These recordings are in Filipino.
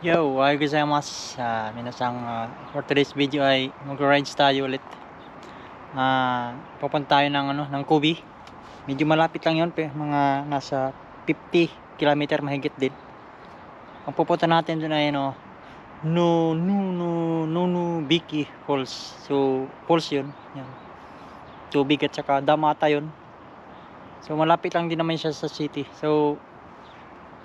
Yo, ayaw gozaimasu. Minasang for today's video ay mag-rides tayo ulit. Pupunta tayo ng Kubi. Medyo malapit lang yun, mga nasa 50 km mahigit din. Ang pupunta natin dun ay Nonobiki Falls. So, falls yun. Yan. Tubig at saka damata yun. So, malapit lang din naman siya sa city. So,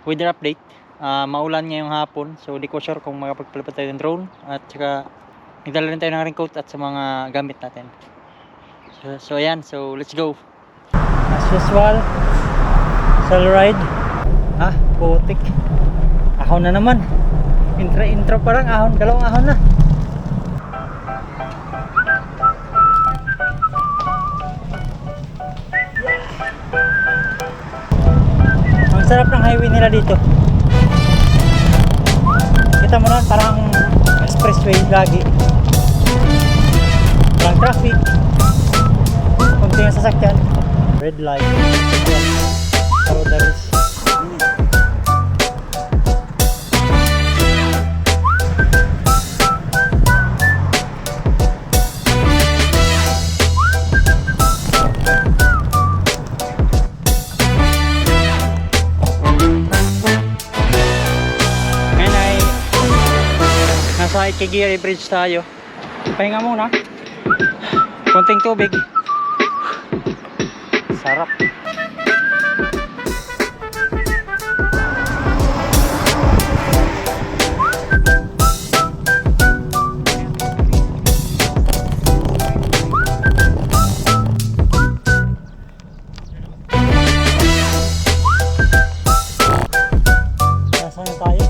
weather update. Maulan ngayong hapon, so di ko sure kung makapagpalipad tayo ng drone, at saka nagdala rin tayo ng raincoat at sa mga gamit natin. So ayan, so let's go. As usual, solo ride. Putik, ahon na naman. Intro parang ahon, dalawang ahon na. Ang sarap ng highway nila dito. Kita mo na, parang expressway lagi. Walang traffic, kunti ang sasakyan. Red light. So there is nasa Ikegiri Bridge tayo. Pahinga muna. Konting tubig. Sarap. Nasaan tayo?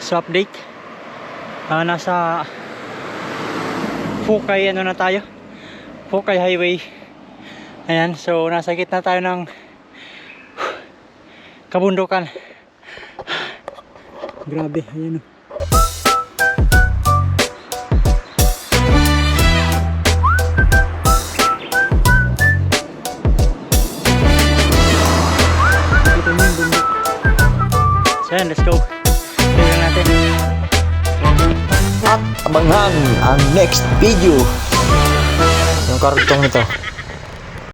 So update, nasa Fukay na tayo, Fukay Highway. Ayan, so nasa gitna tayo ng kabundukan. Grabe, ayan o. So ayan, let's go. Tingnan natin. At abangan ang next video. Yung kartong nito.